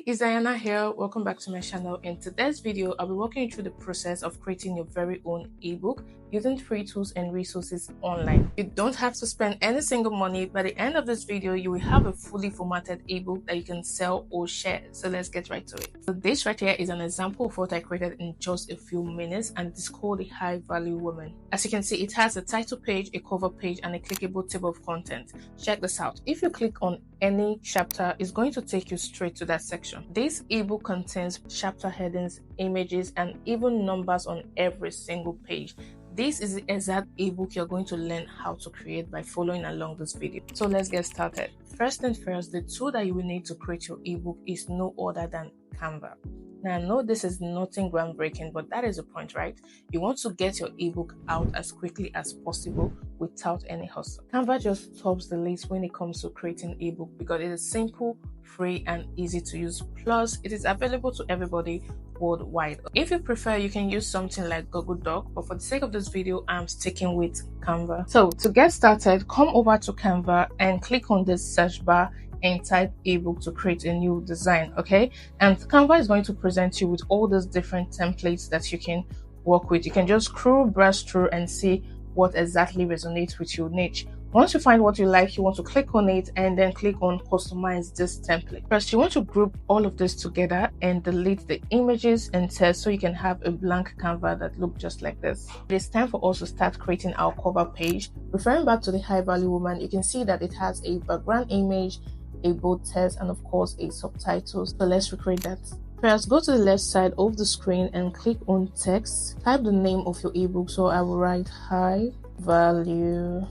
it's Diana here. Welcome back to my channel. In today's video, I'll be walking you through the process of creating your very own ebook using free tools and resources online. You don't have to spend any single money. By the end of this video, you will have a fully formatted ebook that you can sell or share. So let's get right to it. So this right here is an example of what I created in just a few minutes, and it's called the High Value Woman. As you can see, it has a title page, a cover page, and a clickable table of content. Check this out. If you click on any chapter, it's going to take you straight to that section. This ebook contains chapter headings, images, and even numbers on every single page. This is the exact ebook you're going to learn how to create by following along this video. So let's get started. First things first, the tool that you will need to create your ebook is no other than Canva. Now, I know this is nothing groundbreaking, but that is the point, right? You want to get your ebook out as quickly as possible without any hustle. Canva just tops the list when it comes to creating ebook because it is simple, free, and easy to use. Plus, it is available to everybody worldwide. If you prefer, you can use something like Google Doc, but for the sake of this video, I'm sticking with Canva. So to get started, come over to Canva and click on this search bar and type ebook to create a new design. Okay, and Canva is going to present you with all those different templates that you can work with. You can just brush through and see what exactly resonates with your niche. Once you find what you like, you want to click on it and then click on customize this template. First, you want to group all of this together and delete the images and text so you can have a blank Canva that looks just like this. It's time for us to start creating our cover page. Referring back to the High Value Woman, you can see that it has a background image, a bold text, and of course a subtitle. So let's recreate that. First, go to the left side of the screen and click on text. Type the name of your ebook. So I will write High Value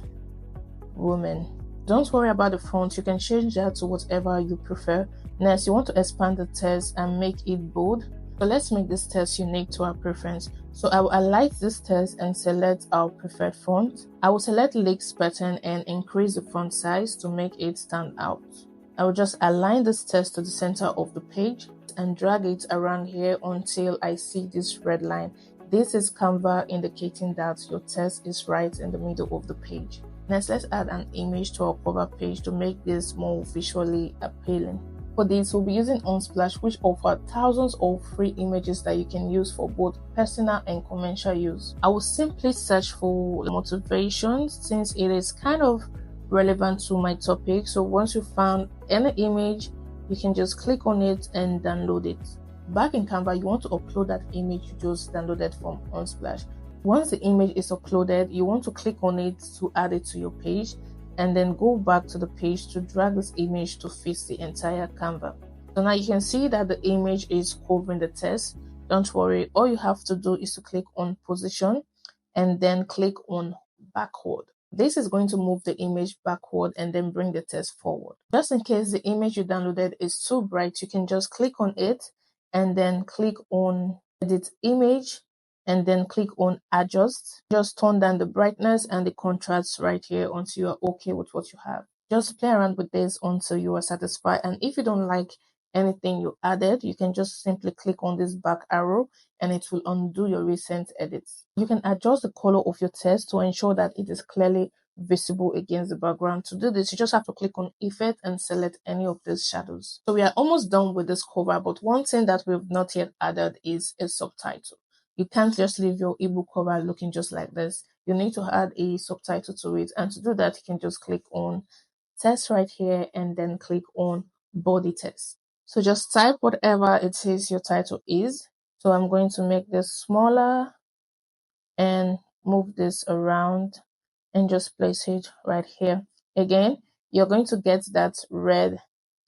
Woman. Don't worry about the font. You can change that to whatever you prefer. Next, you want to expand the text and make it bold. So let's make this text unique to our preference. So I will highlight this text and select our preferred font. I will select Leaks pattern and increase the font size to make it stand out. I will just align this text to the center of the page and drag it around here until I see this red line. This is Canva indicating that your text is right in the middle of the page. Next, let's add an image to our cover page to make this more visually appealing. For this, we'll be using Unsplash, which offers thousands of free images that you can use for both personal and commercial use. I will simply search for motivations since it is kind of relevant to my topic. So once you found any image, you can just click on it and download it. Back in Canva, you want to upload that image you just downloaded from Unsplash. Once the image is uploaded, you want to click on it to add it to your page and then go back to the page to drag this image to fit the entire Canva. So now you can see that the image is covering the text. Don't worry, all you have to do is to click on position and then click on backward. This is going to move the image backward and then bring the text forward. Just in case the image you downloaded is too bright, you can just click on it and then click on edit image and then click on adjust. Just turn down the brightness and the contrast right here until you are okay with what you have. Just play around with this until you are satisfied. And if you don't like anything you added, you can just simply click on this back arrow and it will undo your recent edits. You can adjust the color of your text to ensure that it is clearly visible against the background. To do this, you just have to click on effect and select any of these shadows. So we are almost done with this cover, but one thing that we've not yet added is a subtitle. You can't just leave your ebook cover looking just like this. You need to add a subtitle to it, and to do that, you can just click on text right here and then click on body text. So just type whatever it is your title is. So I'm going to make this smaller and move this around and just place it right here. Again, you're going to get that red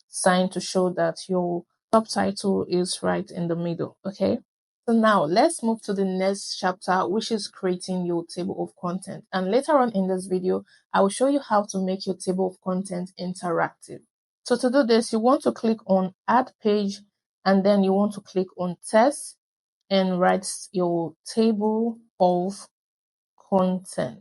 sign to show that your subtitle is right in the middle. Okay. So now let's move to the next chapter, which is creating your table of content. And later on in this video, I will show you how to make your table of content interactive. So to do this, you want to click on add page and then you want to click on text and write your table of content.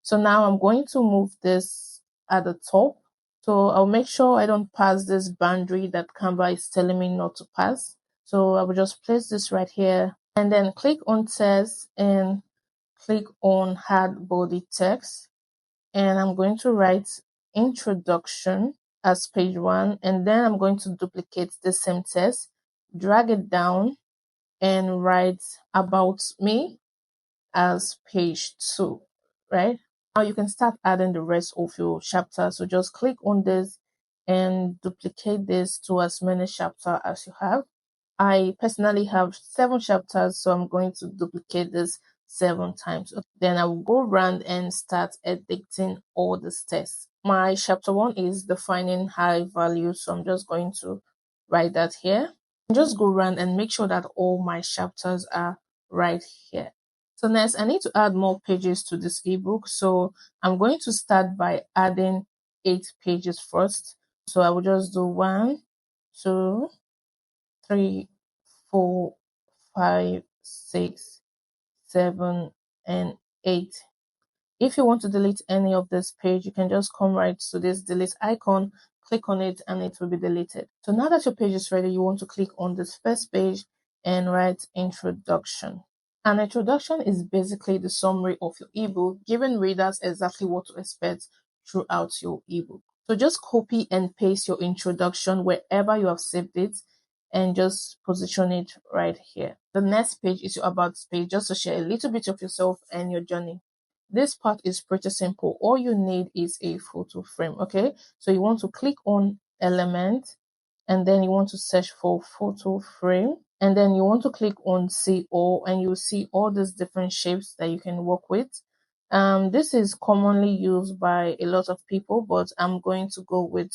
So now I'm going to move this at the top. So I'll make sure I don't pass this boundary that Canva is telling me not to pass. So I will just place this right here and then click on text and click on add body text. And I'm going to write introduction as page 1, and then I'm going to duplicate the same text, drag it down, and write about me as page 2, right? Now you can start adding the rest of your chapter. So just click on this and duplicate this to as many chapters as you have. I personally have 7 chapters, so I'm going to duplicate this 7 times. Then I will go around and start editing all the text. My chapter 1 is defining high value, so I'm just going to write that here. Just go around and make sure that all my chapters are right here. So next, I need to add more pages to this ebook. So I'm going to start by adding 8 pages first. So I will just do 1, 2, 3, 4, 5, 6, 7, and 8. If you want to delete any of this page, you can just come right to this delete icon, click on it, and it will be deleted. So now that your page is ready, you want to click on this first page and write introduction. An introduction is basically the summary of your ebook, giving readers exactly what to expect throughout your ebook. So just copy and paste your introduction wherever you have saved it and just position it right here. The next page is your about page, just to share a little bit of yourself and your journey. This part is pretty simple. All you need is a photo frame, okay? So you want to click on element, and then you want to search for photo frame, and then you want to click on see all, and you'll see all these different shapes that you can work with. This is commonly used by a lot of people, but I'm going to go with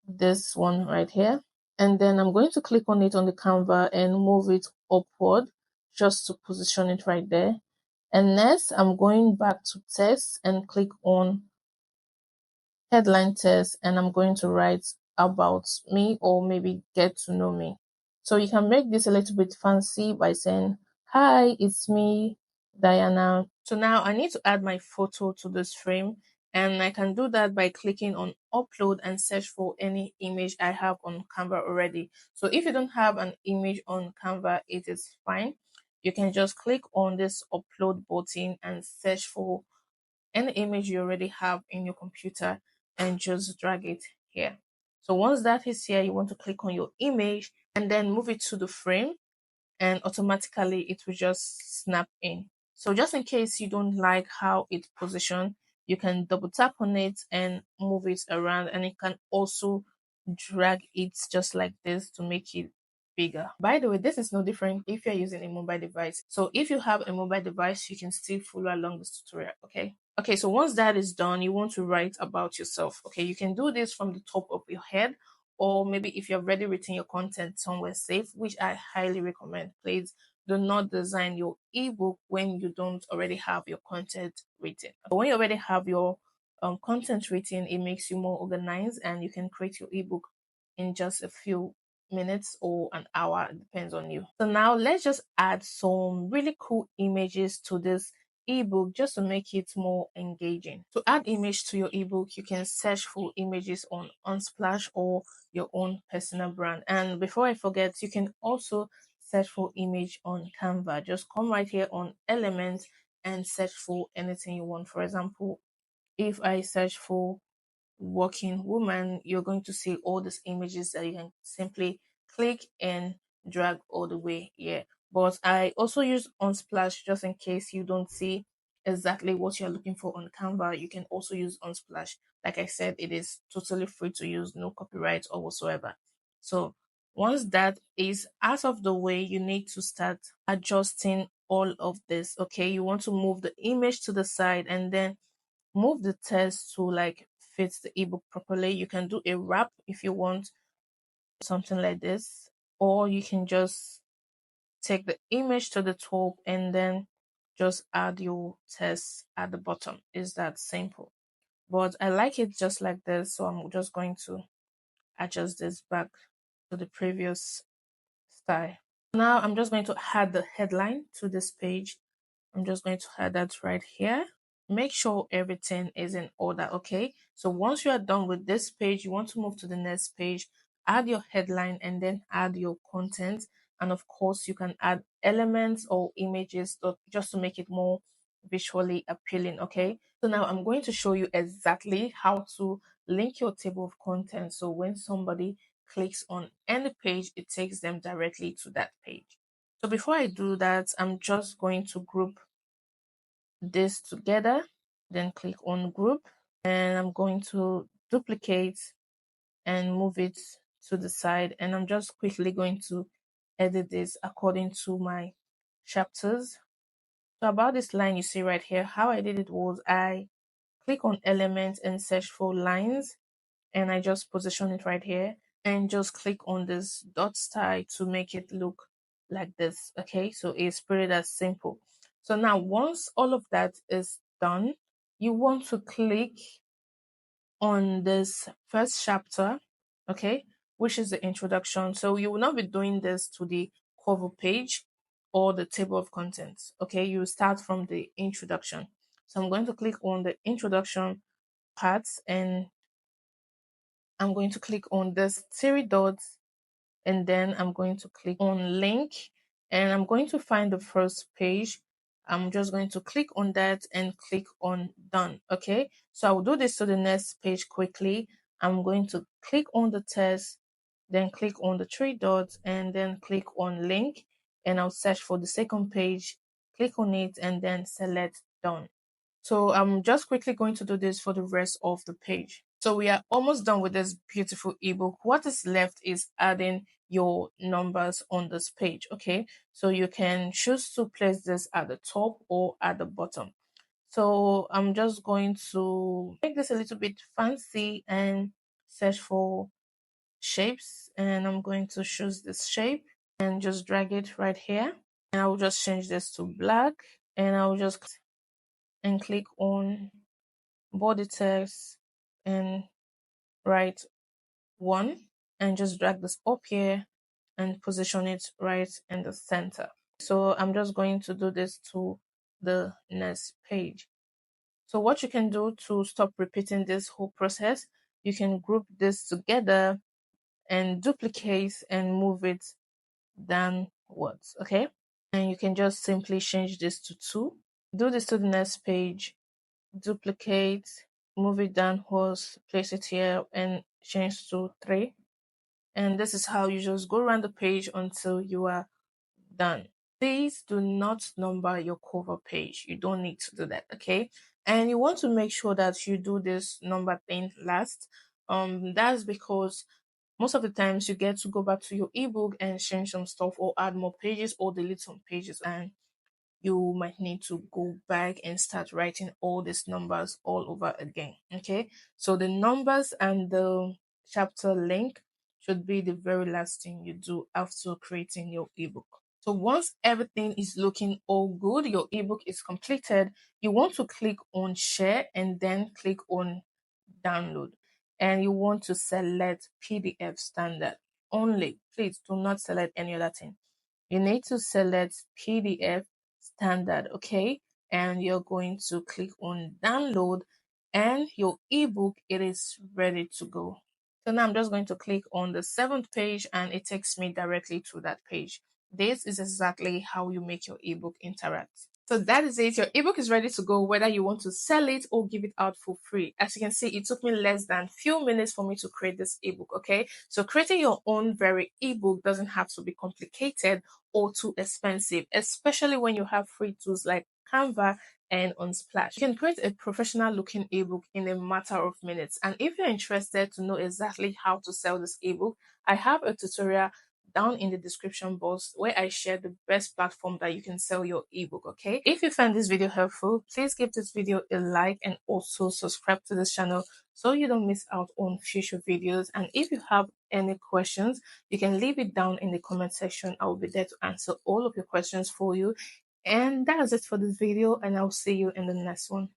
this one right here. And then I'm going to click on it on the Canva and move it upward just to position it right there. And next, I'm going back to text and click on headline text, and I'm going to write about me, or maybe get to know me. So you can make this a little bit fancy by saying, hi, it's me, Diana. So now I need to add my photo to this frame, and I can do that by clicking on upload and search for any image I have on Canva already. So if you don't have an image on Canva, it is fine. You can just click on this upload button and search for any image you already have in your computer and just drag it here. So once that is here, you want to click on your image and then move it to the frame, and automatically it will just snap in. So just in case you don't like how it's positioned, you can double tap on it and move it around, and you can also drag it just like this to make it bigger. By the way, this is no different if you're using a mobile device. So if you have a mobile device, you can still follow along this tutorial, okay? Okay, so once that is done, you want to write about yourself, okay? You can do this from the top of your head, or maybe if you've already written your content somewhere safe, which I highly recommend. Please do not design your ebook when you don't already have your content written. But when you already have your content written, it makes you more organized, and you can create your ebook in just a few minutes or an hour. It depends on you. So now let's just add some really cool images to this ebook just to make it more engaging. To add image to your ebook, you can search for images on Unsplash or your own personal brand. And before I forget, you can also search for image on Canva. Just come right here on elements and search for anything you want. For example, if I search for working woman, you're going to see all these images that you can simply click and drag all the way here. But I also use Unsplash just in case you don't see exactly what you're looking for on Canva. You can also use Unsplash. Like I said, it is totally free to use, no copyright or whatsoever. So once that is out of the way, you need to start adjusting all of this. Okay, you want to move the image to the side and then move the text to like fit the ebook properly. You can do a wrap if you want, something like this, or you can just take the image to the top and then just add your text at the bottom. Is that simple? But I like it just like this, so I'm just going to adjust this back to the previous style. Now I'm just going to add the headline to this page. I'm just going to add that right here. Make sure everything is in order, okay? So once you are done with this page, you want to move to the next page, add your headline, and then add your content. And of course, you can add elements or images just to make it more visually appealing, okay? So now I'm going to show you exactly how to link your table of contents. So when somebody clicks on any page, it takes them directly to that page. So before I do that, I'm just going to group this together, then click on group, and I'm going to duplicate and move it to the side, and I'm just quickly going to edit this according to my chapters. So about this line you see right here, how I did it was I click on elements and search for lines, and I just position it right here and just click on this dot style to make it look like this. Okay, so it's pretty that simple. So now once all of that is done, you want to click on this first chapter, okay, which is the introduction. So you will not be doing this to the cover page or the table of contents. Okay, you start from the introduction. So I'm going to click on the introduction parts, and I'm going to click on this three dots, and then I'm going to click on link, and I'm going to find the first page. I'm just going to click on that and click on done. Okay, so I'll do this to the next page quickly. I'm going to click on the text, then click on the three dots, and then click on link, and I'll search for the second page, click on it, and then select done. So I'm just quickly going to do this for the rest of the page. So we are almost done with this beautiful ebook. What is left is adding your numbers on this page. Okay, so you can choose to place this at the top or at the bottom. So I'm just going to make this a little bit fancy and search for shapes, and I'm going to choose this shape and just drag it right here, and I will just change this to black, and I will just and click on body text and write 1, and just drag this up here and position it right in the center. So I'm just going to do this to the next page. So what you can do to stop repeating this whole process, you can group this together and duplicate and move it downwards, okay? And you can just simply change this to 2. Do this to the next page, duplicate, move it downwards, place it here, and change to 3. And this is how you just go around the page until you are done. Please do not number your cover page. You don't need to do that, okay? And you want to make sure that you do this number thing last. That's because most of the times you get to go back to your ebook and change some stuff or add more pages or delete some pages, and you might need to go back and start writing all these numbers all over again. Okay, so the numbers and the chapter link should be the very last thing you do after creating your ebook. So once everything is looking all good, your ebook is completed, you want to click on share and then click on download, and you want to select PDF standard only. Please do not select any other thing. You need to select PDF standard, okay? And you're going to click on download, and your ebook, it is ready to go. So now I'm just going to click on the 7th page, and it takes me directly to that page. This is exactly how you make your ebook interact. So that is it. Your ebook is ready to go, whether you want to sell it or give it out for free. As you can see, it took me less than few minutes for me to create this ebook, okay? So creating your own very ebook doesn't have to be complicated or too expensive, especially when you have free tools like Canva and Unsplash. You can create a professional looking ebook in a matter of minutes. And if you're interested to know exactly how to sell this ebook, I have a tutorial down in the description box where I share the best platform that you can sell your ebook, okay? If you find this video helpful, please give this video a like and also subscribe to this channel so you don't miss out on future videos. And if you have any questions, you can leave it down in the comment section. I will be there to answer all of your questions for you. And that is it for this video, and I'll see you in the next one.